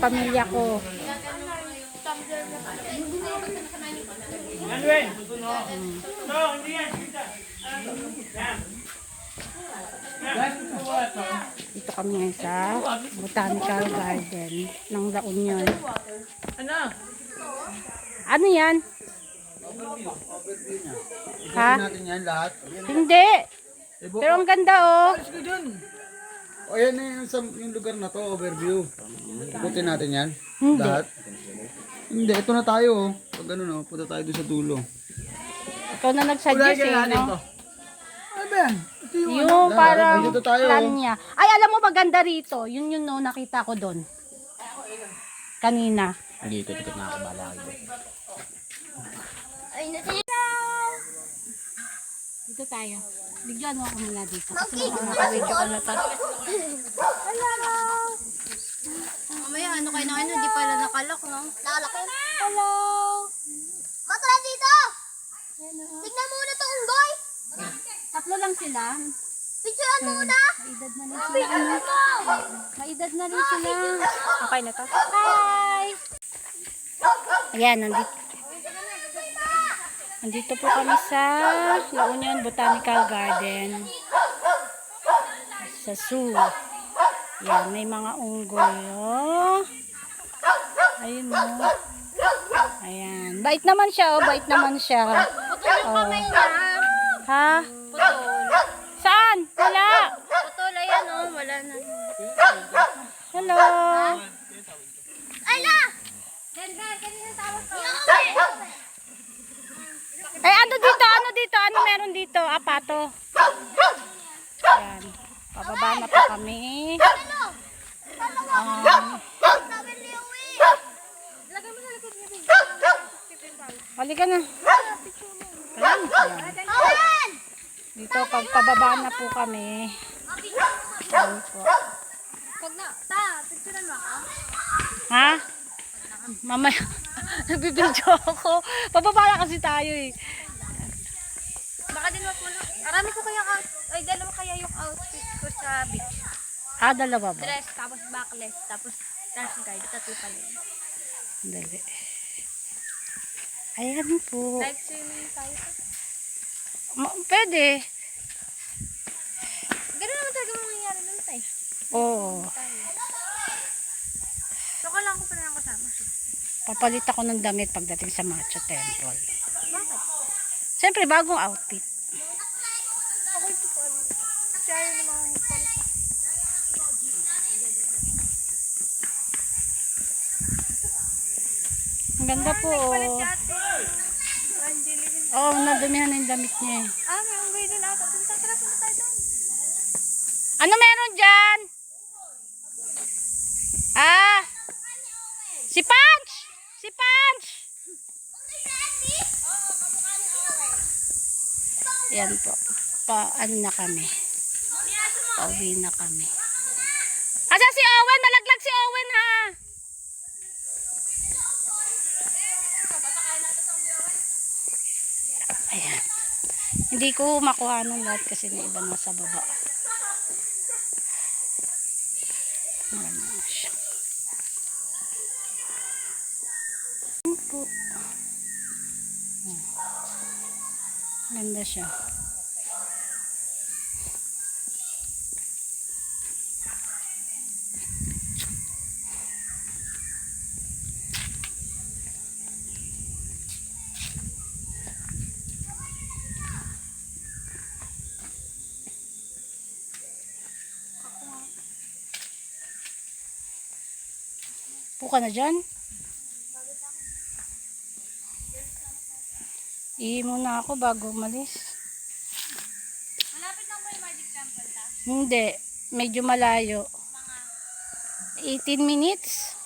pamilya ko. Dito kami ngayon sa Botanical Garden ng La Union. Ano yan? Ha? Natin yan lahat. Hindi. Pero ang ganda oh. O yan yung lugar na to, overview. Ikutin natin yan. Hindi. Lahat. Hindi, ito na tayo oh. Pag ano no, punta tayo doon sa dulo. Ikaw na nagsuggest eh, no? Ano ba yan? Ito Yung ano. parang Dito tayo. plan niya. Ay, alam mo maganda rito. Yun yun no, nakita ko doon. Kanina. Dito, tikot na ako bala kayo. Dito tayo. Bigyan mo ako muna dito. Kasi nakaka-video ko na to. Hello! Mamaya, ano kayo na hindi pala nakalak, no? Nakalak yun? Hello! Matala dito! Tignan muna itong unggoy! Tatlo lang sila. Picturean muna! Maedad na rin sila. Maedad na rin sila. Okay na to? Hi! Ayan, nandito po kami sa La Union Botanical Garden. Sa zoo. Ayan, may mga unggoy. Oh. Ayun oh. Ayan. Bait naman siya, oh. Bait naman siya. Putol yung kamay niya. Ha? Putol. Saan? Wala. Putol, ayan, oh. Wala na. Hello. Ay, la! Ganda, kanina tawag ko. Eh, ano dito? Ano dito? Ano meron dito? Apato. Ayan. Pababa na po kami. Halika na. Ayan. Ayan. Dito, pagpababa na po kami. Ayan po. Pag na, picturean mo ako. Ha? Mamaya. Nagbibidyo ako. Pababa na kasi tayo eh. Baka din wag mo na. Marami ko kaya ay dalawa kaya yung outfit ko sa beach. Ah, dalawa ba? Dress, tapos backless, tapos dash guide, tatlo pala. Dali. Ayan po. Live swimming tayo. Pwede. Ganun naman talaga mangyayari nun tayo. Oo. So, kailangan ko pa na kasama siya. Papalit ako ng damit pagdating sa Macho Temple. Bakit? Siyempre, bagong outfit. Ako ito pa. Siya yun yung mga palit. Ang ganda po. Palit si ate. Angeline. Oo, nadumihan na yung damit niya eh. May unggoy din ata. Tara, punta tayo doon. Ano meron dyan? Ah! Si Punch! Si Punch! Yan po. Ano na kami. Pauwi na kami. Asa si Owen? Nalaglag si Owen ha! Ayan. Hindi ko makuha ng lahat kasi may iba nasa baba. Ayan na siya. Ayan po. Ganda siya. Puka na dyan. Ihi muna ako bago umalis. Malapit lang po yung Magic Temple ta? Hindi. Medyo malayo. 18 minutes.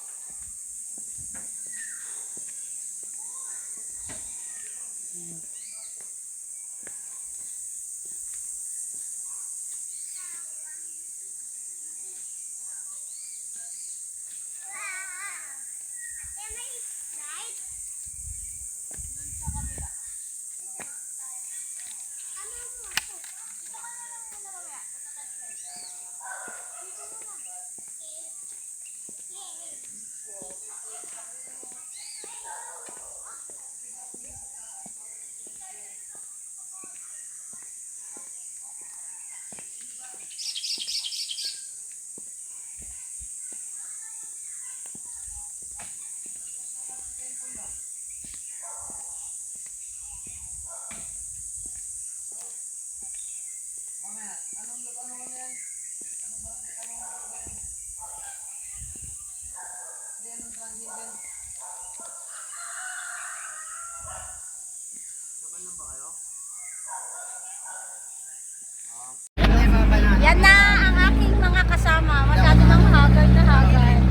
Yan na ang aking mga kasama. Masyado ng haggard na haggard.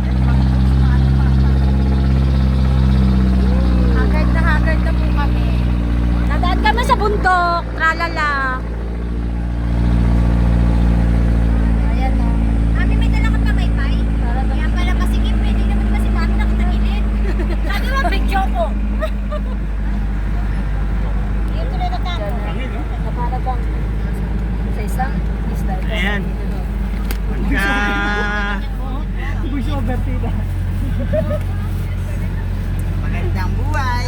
Haggard na po kami. Nadaan kami sa bundok. Tralala. Ayan o. Mami, may dala ka pa maypay? Kaya pala masigip, pwede naman ba si Mami nakatagilid? Sabi mo, picture ko. Dito rin na tayo. Para bang sa isang isla. Ayan. Pagka... Magandang buhay.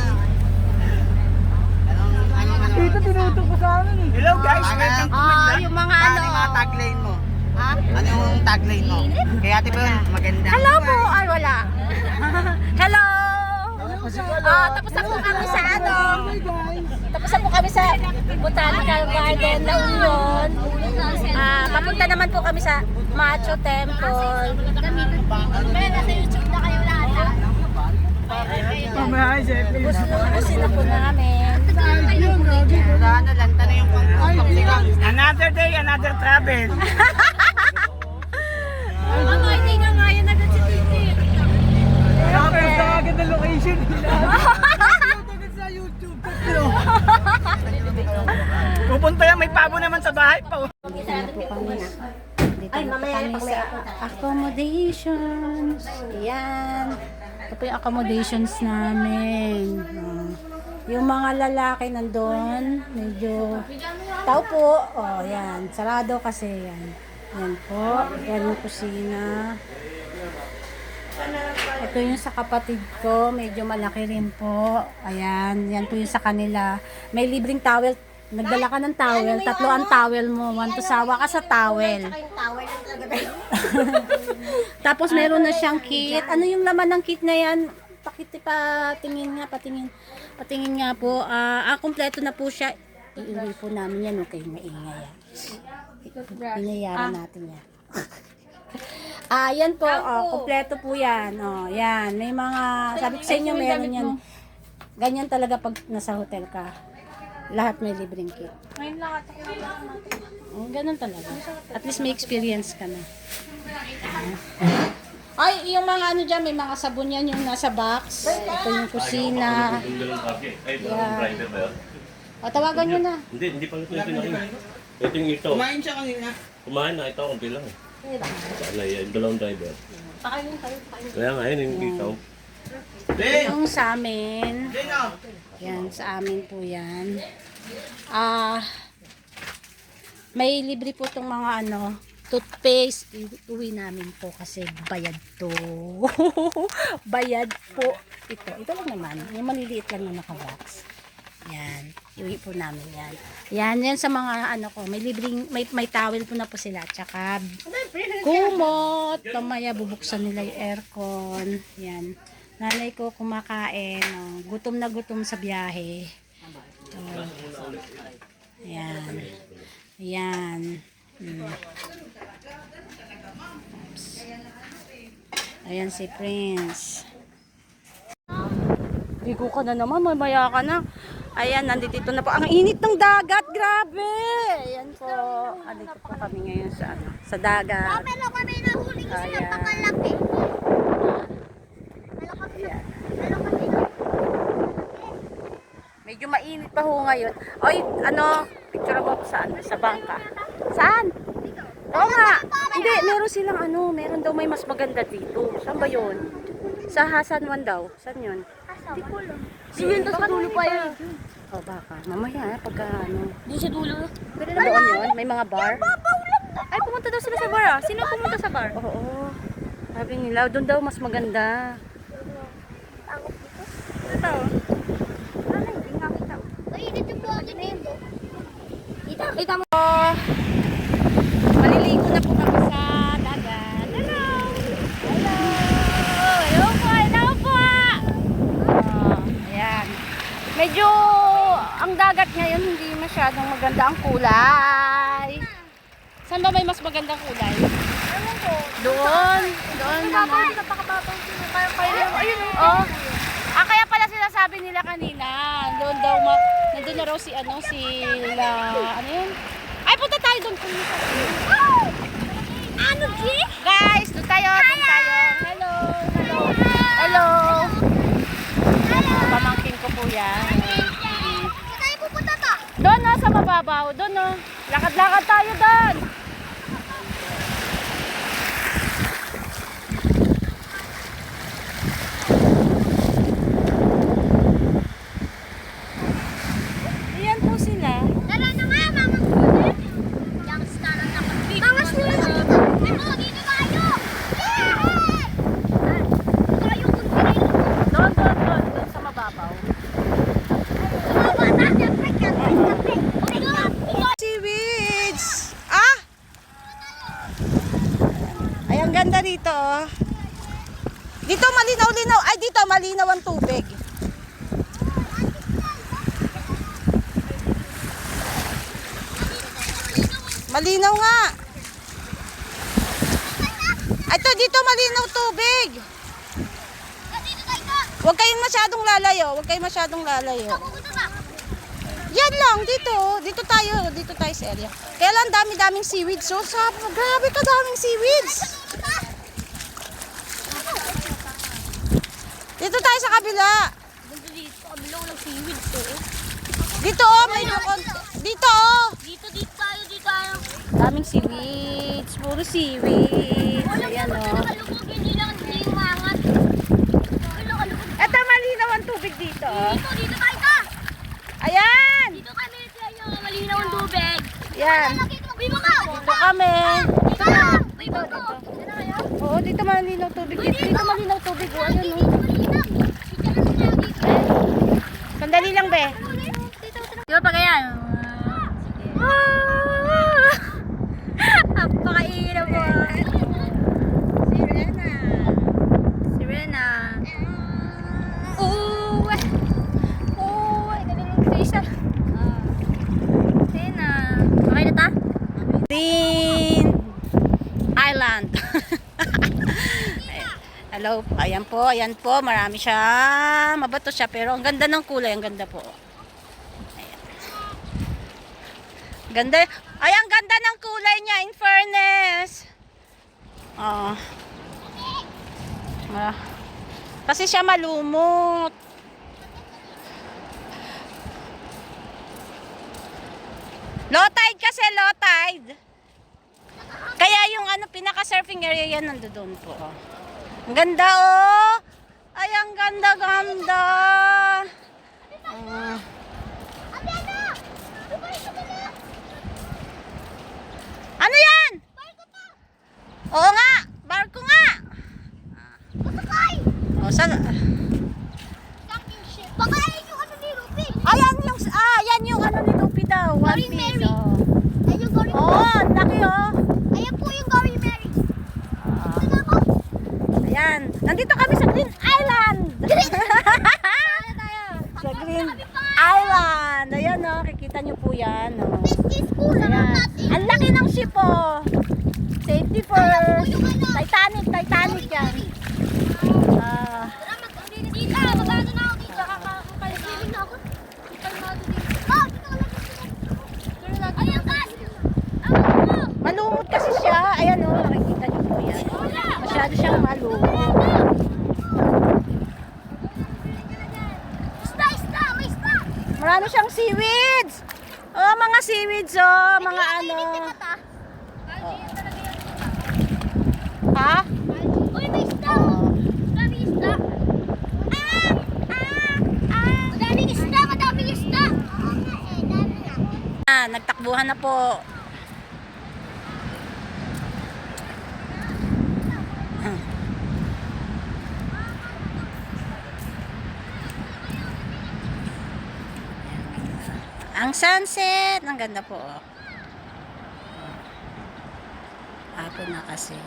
Dito tinutok ko sa amin eh. Hello guys, welcome to my Yung mga Ano ano. yung mga tagline mo? Ha? Ano yung tagline mo? Kaya ate Bon, magandang Hello po. buhay. Ay, wala. Hello. Tapos na po kami sa ano. Tapos na po kami sa Botanical Garden, La Union. Papunta naman po kami sa Macho Temple. Kaya nasa YouTube na kayo lahat, ha? Lubusin na po namin. Ano lang, tanong yung pang Another day, another travel. Mama, hindi nga nga yun agad si Titi. Agad na location nila. Pupunta yan, may pabo naman sa bahay pa. Dito na po kami sa accommodations. Ayan. Ito po yung accommodations namin. Yung mga lalaki nandun, medyo tao po. Oh, yan. Sarado kasi yan. Yan po. Yan yung kusina. Ito yung sa kapatid ko. Medyo malaki rin po. Ayan. Yan po yung sa kanila. May libreng towel. Nagdala ka ng towel. 3 ang towel mo. 1 to sawa ka sa towel. Yung tower lang talaga. Tapos meron na siyang kit. Ano yung laman ng kit na yan? Patingin nga, patingin nga po. Kompleto na po siya. Iuwi po namin yan. Okay, maingay yan. Pinayaran natin yan. Yan po. Kompleto po yan. Yan. May mga, sabi ko sa inyo, meron yan. Ganyan talaga pag nasa hotel ka. Lahat may libreng kit. Ngayon lang ata Ganun talaga. At least may experience ka na. Ay, yung mga ano dyan, may mga sabon yan yung nasa box. Ito yung kusina. Yeah. Tawagan nyo na. Hindi pa ito yung kinain. Ito yung ito. Kumain siya kanina. Kumain na ito, konti lang. Sana yung dalawang driver. Kaya nga yun yung ito. Yung sa amin. Yan, sa amin po yan. May libre po itong mga ano, toothpaste. Uwi namin po kasi bayad to. Bayad po. Ito lang naman. Yung maliliit lang na nakabox. Yan. Iuwi po namin yan. Yan sa mga ano ko. May libreng, may towel po na po sila. Tsaka kumot. Mamaya bubuksan nila yung aircon. Yan. Nanay ko kumakain. Gutom na gutom sa biyahe. Yan. Yan. Oops. Ayan si Prince. Bigo ka na naman, mamaya ka na. Ayan, nandito na po. Ang init ng dagat, grabe. Ayan po. Andito po kami ngayon sa sa dagat. Pero kami nahuli kasi Ayan. napakalaki. Medyo mainit pa ho ngayon. Oy, ano, picture mo saan? Sa bangka. Saan? Oo nga. Hindi, meron silang ano, meron daw may mas maganda dito. Saan ba yun? Sa Hasan 1 daw. Saan yun? Hindi ko alam. Sige, sa dulo pa yun. O baka, mamaya pagka ano. Doon sa dulo. Pwede na doon yun? May mga bar? Ay, pumunta daw sila sa bar, ah. Sino pumunta sa bar? Oo. Sabi nila, doon daw mas maganda. Ito. Ano, hindi nga kita. Ay, dito yung vlogger na yun, do. Kita mo. Maliligo na po kami sa dagat. Hello! Hello! Hello po! Hello po! Ayan. Medyo ang dagat ngayon hindi masyadong maganda ang kulay. Saan ba may mas magandang kulay? Ewan ko. Doon. Doon naman. Napakababaw sila. Kaya, ayun, Oh. Kaya pala sila sabi nila kanina, doon daw, nandun na raw si, ano yun? Ay, punta tayo doon. Ano, G? Guys, doon tayo. Hello. Pamangkin ko po yan. Saan tayo pupunta to? Doon na, sa mababaw. Doon na. Lakad-lakad tayo doon. Ayan po sila. Tara na nga, mga student. Yung star ang nakapit. Mga student. Dito tayo. Dito tayo kung Doon sa mababaw. Seaweeds! Ah! Ay, ang ganda dito, oh. Dito malinaw-linaw. Ay, dito malinaw ang tubig. Malinaw nga. Ito, dito malinaw tubig. Huwag kayong masyadong lalayo. Yan lang, dito. Dito tayo sa area. Kaya lang dami-daming seaweeds. So, grabe ka daming seaweeds. Dito tayo sa kabila. Dito, oh, may lukon. Dito, oh. Dito tayo. Daming seaweeds. Puro seaweeds. Ayan, oh. Hindi lang umangat. Eto, malinaw ang tubig dito, oh. Dito tayo. Ayan. Dito kami sa inyo. Malinaw ang tubig. Yan. Dito ka. Dito kami. Dito lang. Dito. Oo, dito malinaw tubig. Dito malinaw tubig. Oh, ayun, oh. Sandali lang, be. Di ba pag ayan? Napakainam mo. Sirena. Galing fish ah. Sirena. Okay na ta? Green Island. Hello, ayan po, marami siya. Mabato siya pero ang ganda ng kulay, ang ganda po. Ayan. Ganda. Ay, ang ganda ng kulay niya, in fairness. Oh. Kasi siya malumot. Low tide kasi, low tide. Kaya yung pinaka-surfing area yan nandoon po. Ang ganda, oh. Ay, ang ganda. Ano yan? Oo nga, barko nga. Oh, Baka ayun yung ano ni Ruby. yan yung ni Lupi daw. One Going piece, Mary. oh. Ayun yung Going Oh, ang laki, oh. Ayan po yung Going Mary. Saan ako? Ayan, nandito kami sa Green Island. Saan tayo? Sa Green Island. Ayan, oh, kikita nyo po yan, oh. This school. Ayan. Ang laki ng ship, oh. Safety first. Titanic yan. Ah, Dito, magano na ako dito. Kakakalimutin na ako. Kalmado dito. Ayan ka! malumot kasi siya. Ayan, oh, nakikita nyo po yan. Masyado siyang malumot. Isda! May isda! Marami siyang seaweeds. Oh, mga seaweeds, oh. Mga ano. Ha? Uy, may isda! Madaming isda! Madaming isda! Nagtakbuhan na po. Ang sunset, ang ganda po. Hapon na kasi.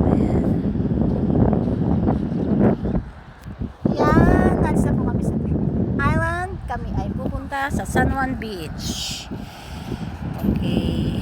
Ayan. Yan, talis na po kami sa Green Island. Kami ay pupunta sa San Juan Beach. Okay.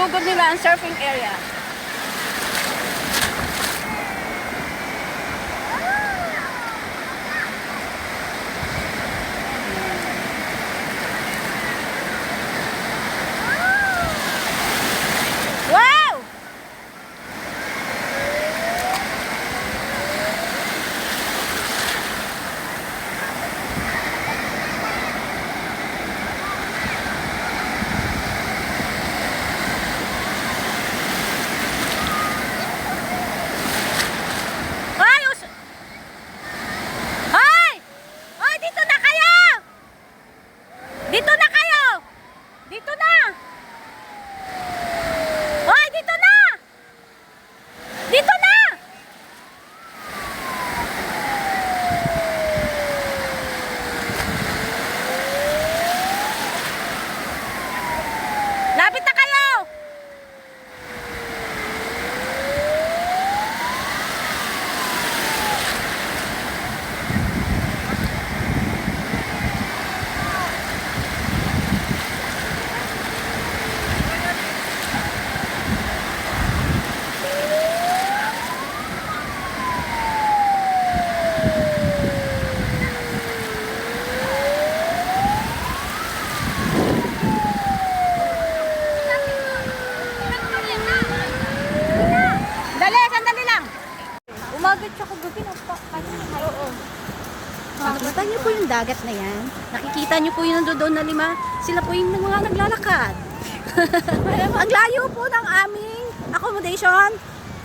sinugod nila ang surfing area. Wow! Hoy! Hoy! Hoy! Dito na kayo! Dito na kayo! Dito na! Hoy! Dito na! Dito na! Lapit na kayo! Dali, sandali lang. Umagat siya kagabi. Oo. Nakikita niyo po yung dagat na yan. Nakikita niyo po yung doon na 5. Sila po yung mga naglalakad. Ang layo po ng aming accommodation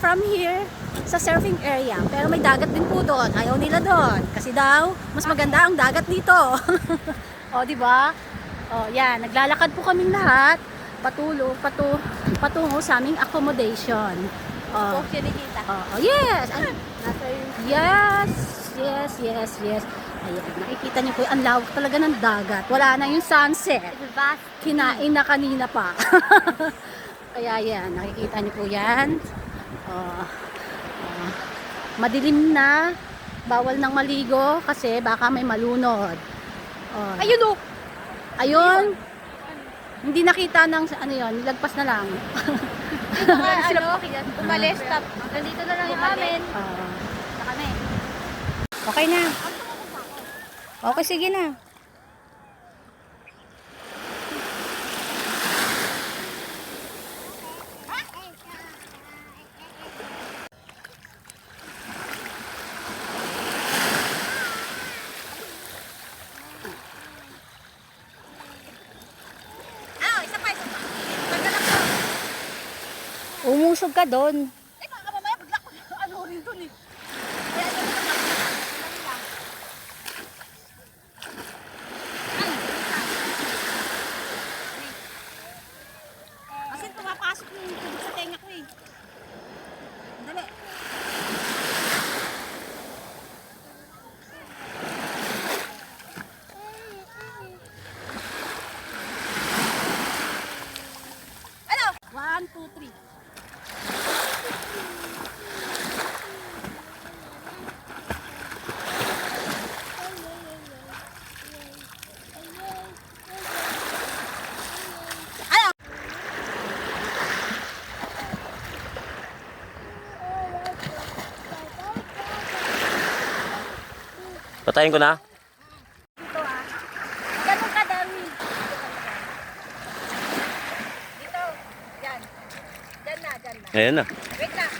from here sa surfing area. Pero may dagat din po doon. Ayaw nila doon. Kasi daw, mas maganda ang dagat dito. O, di ba? O, yan. Naglalakad po kaming lahat. Patungo sa aming accommodation. O, Huwag siya nakita. yes. Nasa yung Yes. Ayan, nakikita niyo po, ang lawak talaga ng dagat. Wala na yung sunset. vast. Kinain na kanina pa. Kaya yan, nakikita niyo po yan. Madilim na. Bawal nang maligo kasi baka may malunod. Ayun o! Ayun. Hindi nakita ng ano yon, nilagpas na lang. Umalis. Nandito na lang yung amin. Na kami. Okay na. Okay, sige na. Umusog ka doon. Kasi tumapasok yung tubig sa tenga ko eh. Dali. Ano? 1, 2, 3. Patayin ko na. Ganun kadami. Dito. Yan. Diyan na. Ayan na. Wait lang.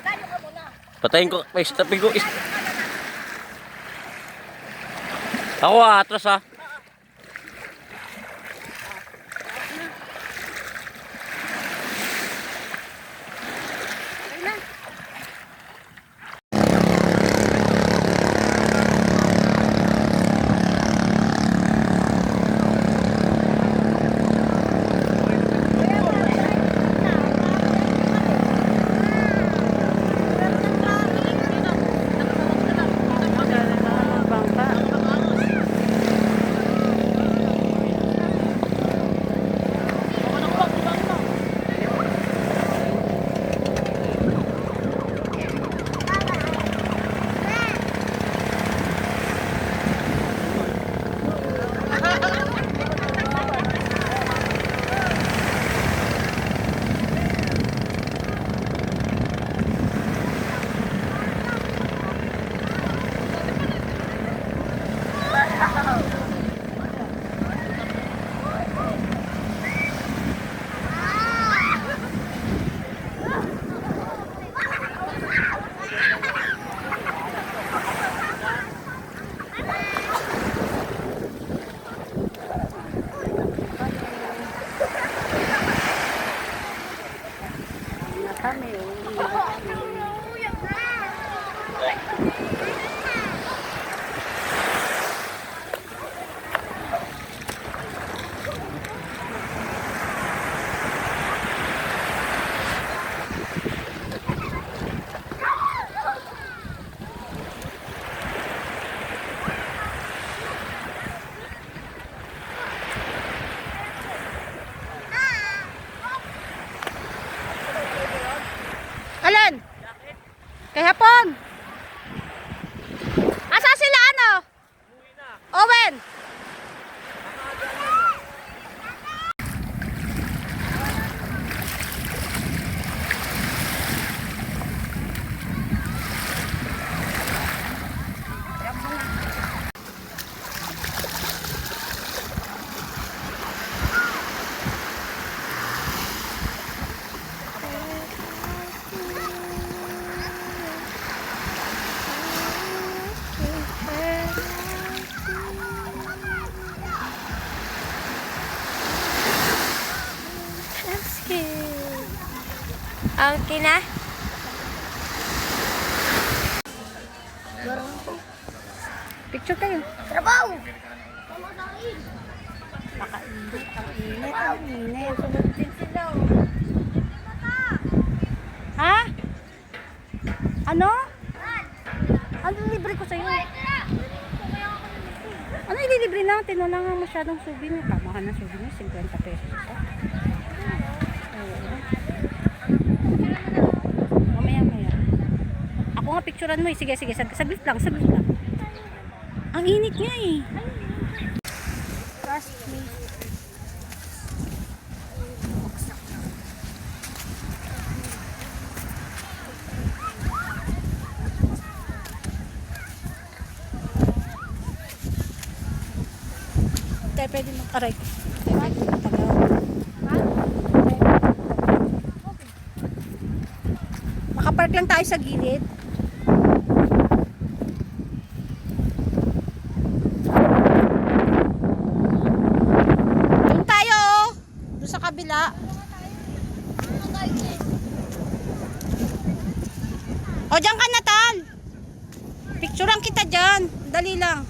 Ganyo ka muna. Patayin ko. May stopin ko. Ako atras ah. Ramon! Asa sila ano? Owen! Okay na? Picture kayo. Trabaho! Ang init. Ha? Ano? Ano libre ko sa'yo? Ano ililibre natin? Wala nga masyadong souvenir. Tamahan ng souvenir, 50 pesos ito. Oo. Mamaya. Ako nga picturean mo eh. Sige. Saglit lang. Ang init nga eh. Trust me. Tayo pwede mag-aray. Tayo pwede mag-tagaw. Makapark lang tayo sa gilid. Doon tayo oh. Doon sa kabila. O dyan ka na Tal. Picturean kita dyan. Dali lang.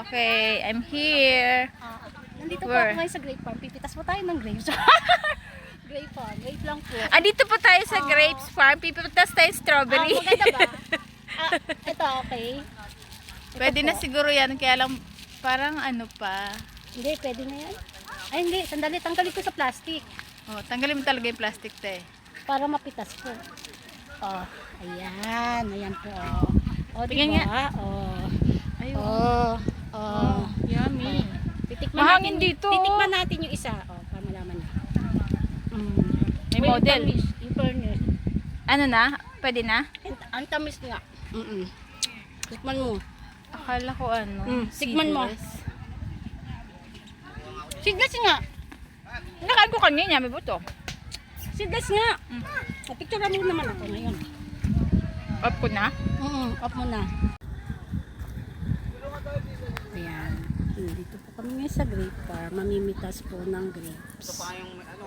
Okay, I'm here. Nandito po Where? ako ngayon sa grape farm. Pipitas po tayo ng grapes. Grape farm. Grape lang po. Dito po tayo sa grapes farm. Pipitas tayo strawberry. Maganda ba? Ito okay. Pwede na siguro yan. Kaya lang parang ano pa. Hindi, pwede na yan. Ay hindi, sandali. Tanggalin ko sa plastic. Oh, tanggalin mo talaga yung plastic te. Para mapitas po. Oh, ayan. Ayan po. Oh, Tingnan diba? Oh. Ayun. Oh. Yummy. Titikman Mahangin natin, dito. Titikman natin yung isa. Oh, para malaman niyo. May model. Yung furnace. Ano na? Pwede na? Ang tamis nga. Tikman mo. Akala ko ano. Tikman mo. seedless. Seedless nga. Nakain ko kanina. May buto. Seedless nga. Picture mo naman ako ngayon. Off ko na. Off mo na. Ayan. Dito po kami ngayon sa grape farm. Mamimitas po ng grapes. Ito pa yung ano.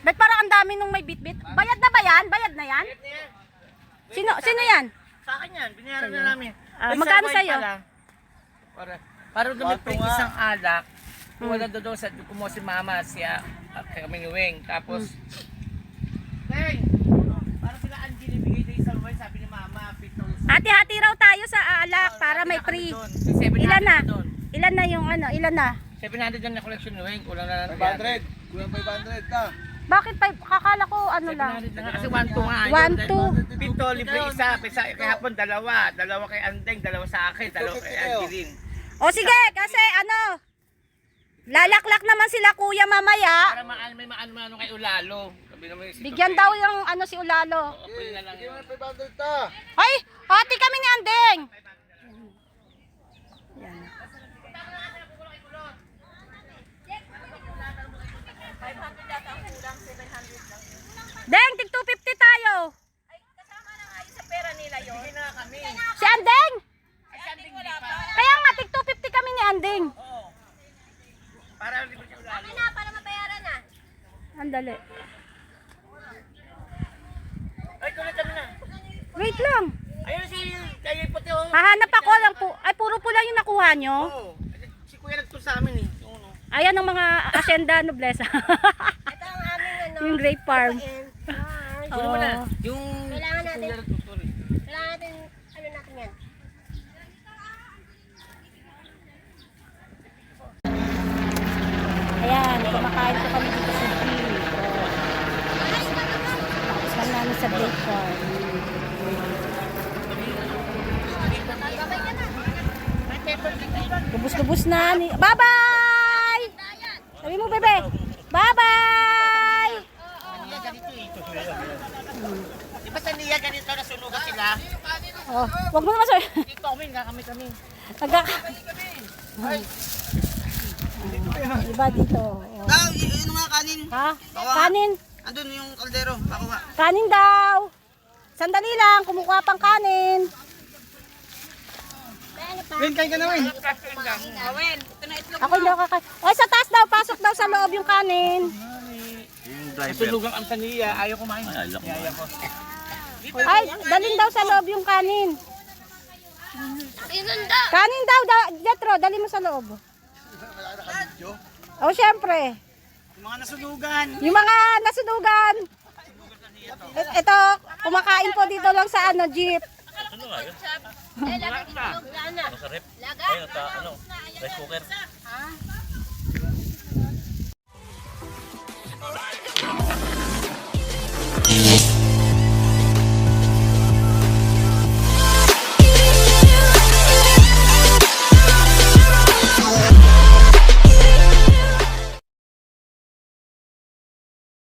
Ba't parang ang dami nung may bitbit? Bayad na ba yan? Bayad na yan? Sino yan? Sa akin yan, binayaran na namin. Magkano sa'yo? Para dumipig isang alak, wala doon sa kumuha si mama, kami ni Weng. Tapos, Weng, para sila Angie bigay tayo sa luway, sabi ni mama, Hati-hati raw tayo sa alak para may free. Ilan na? Ilan na yung ano? Ilan na? 700 na collection ni Weng, kulang na lang 500. Kulang 500 ka. Bakit pa? Kakala ko ano lang. 700 na nga, kasi 1-2 nga. 1-2. Pito, libre isa, kahapon dalawa kay Andeng, dalawa sa akin, dalawa kay Angeline. O sige, kasi ano, lalaklak naman sila kuya mamaya. Para may maano kay Ulalo. Sabi naman si Bigyan daw yung ano si Ulalo. Pwede na lang yun. 500 ta. Ay, hati kami ni Andeng. Yan. Deng, tig 250 tayo. Bigyan na kami. Si Andeng. Ay, Andeng wala pa. Kaya nga, tig 250 kami ni Andeng. Oo. Para libre si Ulalo. Para mabayaran na. Andali. Ay, tuloy kami na. Wait lang. Ayun si, kayo puti oh. Hahanap ako lang po. Ay, puro pula yung nakuha nyo. Oo. Si Kuya sa amin eh. Yung ano. Ayan ang mga asyenda noblesa. Ito ang aming ano. Yung grape farm. Kunin mo na. Oo. Yung... Kailangan natin. Sorry. Kailangan natin, ano natin yan. Ayan, kumakain po kami dito sa G. Tapos lang namin sa grape farm. Lubos-lubos na. Bye-bye! Sabi mo, bebe. Bye-bye! Niya ganito eh. Di ba sa niya ganito nasunugan sila? Oh, wag mo naman sir. Dito kami, kami. Iba dito. Oh. Daw, yun nga kanin. Ha? Kanin. Andun yung kaldero. Pakuha. Kanin daw. Sandali lang, kumukuha pang kanin. Win, kain ka na, Win. Ako hindi ako kakain. Oy, sa taas daw, pasok daw sa loob yung kanin. Nasunugan ang taniya, ayaw kumain. Ayaw ko. Ay, dalhin daw sa loob yung kanin. Inunda! Kanin daw, Jetro, dali mo sa loob. Oh, syempre. Yung mga nasunugan. Yung mga nasunugan. Ito, kumakain po dito lang sa ano, jeep. Ano nga yun? Eh, lagay dito. Lana. Sa rep? Laga. Ayun, sa ano? Rice cooker?